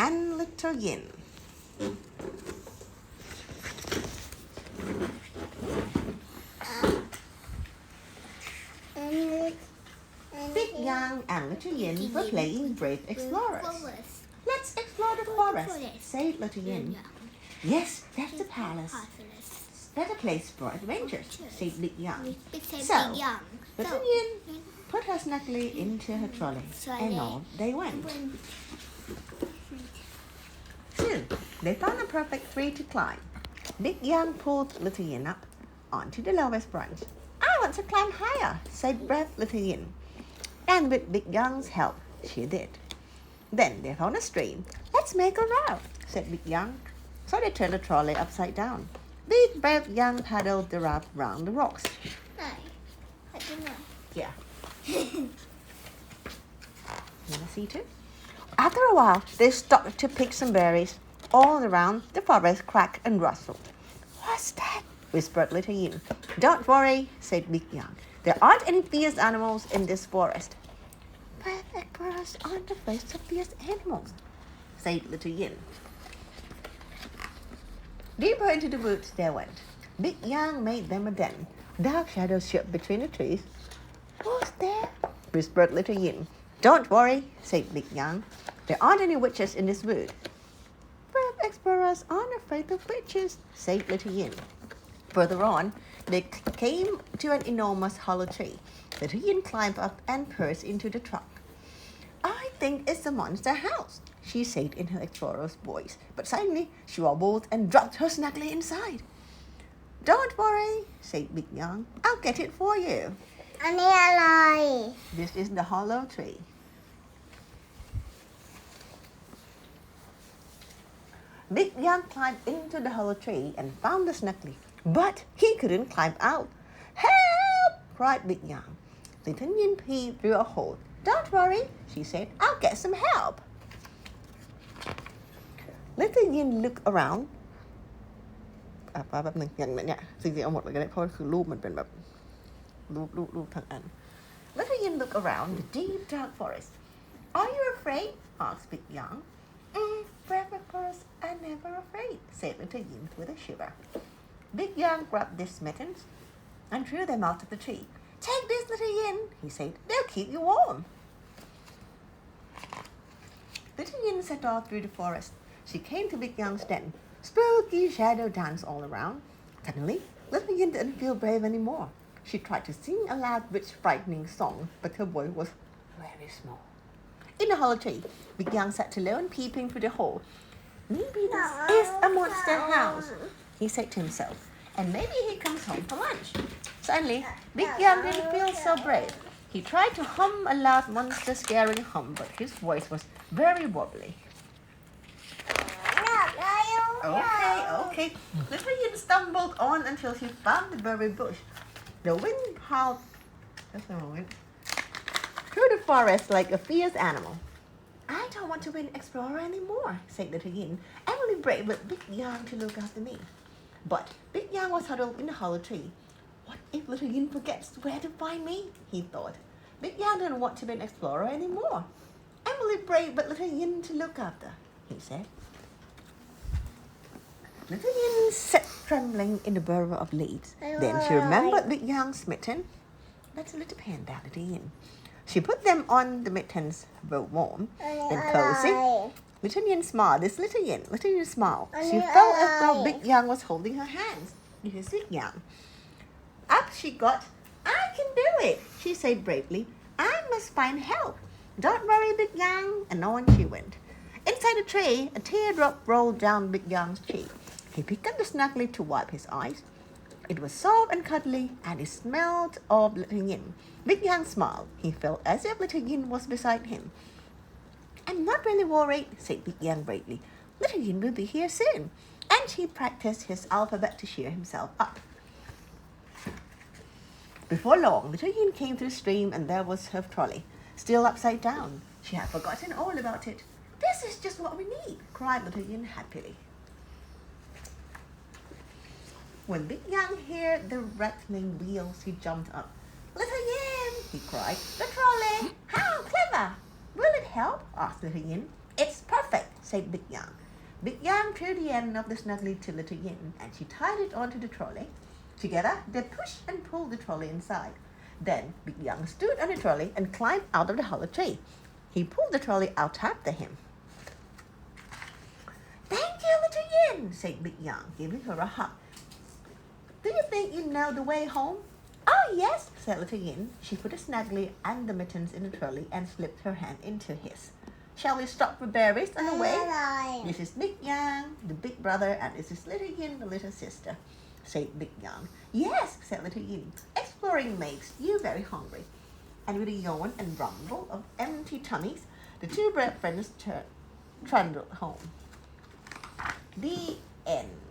and Little Yin. Big Yang and Little Yin were playing brave explorers. Let's explore the forest, said Little Yin. Yes, that's the palace. Better place for adventures, said Big Yang. So, Little Yin put her snugly into her trolley, and on they went. Soon, they found a perfect tree to climb. Big Yang pulled Little Yin up onto the lowest branch. I want to climb higher, said brave Little Yin. And with Big Yang's help, she did. Then they found a stream. Let's make a route, said Big Yang. So they turned the trolley upside down. Big brave Yang paddled the raft round the rocks. Yeah. You wanna see too? After a while, they stopped to pick some berries. All around, the forest cracked and rustled. What's that? Whispered Little Yin. Don't worry, said Big Yang. There aren't any fierce animals in this forest. Brave explorers aren't afraid of fierce animals, said Little Yin. Deeper into the woods they went. Big Yang made them a den. Dark shadows shaped between the trees. Who's there? Whispered Little Yin. Don't worry, said Big Yang. There aren't any witches in this wood. Brave explorers aren't afraid of witches, said Little Yin. Further on, they came to an enormous hollow tree. Little Yin climbed up and perched into the trunk. I think it's a monster house, she said in her explorer's voice. But suddenly, she wobbled and dropped her snugly inside. Don't worry, said Big Yang. I'll get it for you. This is the hollow tree. Big Yang climbed into the hollow tree and found the snuggly. But he couldn't climb out. Help! Cried Big Yang. Little Yin peeped through a hole. Don't worry, she said. I'll get some help. Little Yin looked around. แป๊บนึงอย่างเนี่ยจริงๆเอาหมดเลยก็ได้เพราะคือรูปมันเป็นแบบรูปทั้งอัน Little Yin looked around the deep dark forest. Are you afraid? asked Big Yang. Brave explorers are never afraid, said Little Yin with a shiver. Big Yang grabbed his mittens and threw them out of the tree. Take this, Little Yin, he said. They'll keep you warm. Little Yin set off through the forest. She came to Big Yang's den. Spooky shadow danced all around. Suddenly, Little Yin didn't feel brave anymore. She tried to sing a loud, rich, frightening song, but her voice was very small. In the hollow tree, Big Yang sat alone, peeping through the hole. Maybe this is a monster house, he said to himself, and maybe he comes home for lunch. Suddenly, Big Yang didn't feel so brave. He tried to hum a loud monster-scaring hum, but his voice was very wobbly. Okay. Little Yin stumbled on until she found the berry bush. The wind howled through the forest like a fierce animal. I don't want to be an explorer anymore, said Little Yin. I'm only brave with Big Yang to look after me. But Big Yang was huddled in the hollow tree. What if Little Yin forgets where to find me? He thought. Big Yang didn't want to be an explorer anymore. I'm only brave with Little Yin to look after, he said. Little Yin sat trembling in the burrow of leaves. Then she remembered Big Yang's mitten. That's a little panda, Little Yin. She put them on the mittens, both warm and cozy. Little Yin smiled. Little Yin smiled. She felt as though Big Yang was holding her hands. This is Big Yang. Up she got. I can do it, she said bravely. I must find help. Don't worry, Big Yang. And on she went. Inside the tree, a teardrop rolled down Big Yang's cheek. He picked up the snuggly to wipe his eyes. It was soft and cuddly, and it smelled of Little Yin. Big Yang smiled. He felt as if Little Yin was beside him. I'm not really worried, said Big Yang bravely. Little Yin will be here soon. And he practiced his alphabet to cheer himself up. Before long, Little Yin came to the stream, and there was her trolley, still upside down. She had forgotten all about it. This is just what we need, cried Little Yin happily. When Big Yang heard the rattling wheels, he jumped up. Little Yin, he cried, the trolley. How clever! Will it help? asked Little Yin. It's perfect, said Big Yang. Big Yang threw the end of the snuggly to Little Yin, and she tied it onto the trolley. Together, they pushed and pulled the trolley inside. Then Big Yang stood on the trolley and climbed out of the hollow tree. He pulled the trolley out after him. "Thank you, Little Yin," said Big Yang, giving her a hug. "Do you think you know the way home?" "Oh, yes," said Little Yin. She put the snuggly and the mittens in the trolley and slipped her hand into his. "Shall we stop for berries on the way?" "This is Big Yang, the big brother, and this is Little Yin, the little sister," said Big Yang. "Yes," said Little Yin. "Exploring makes you very hungry." And with a yawn and rumble of empty tummies, the two friends trundled home. The end.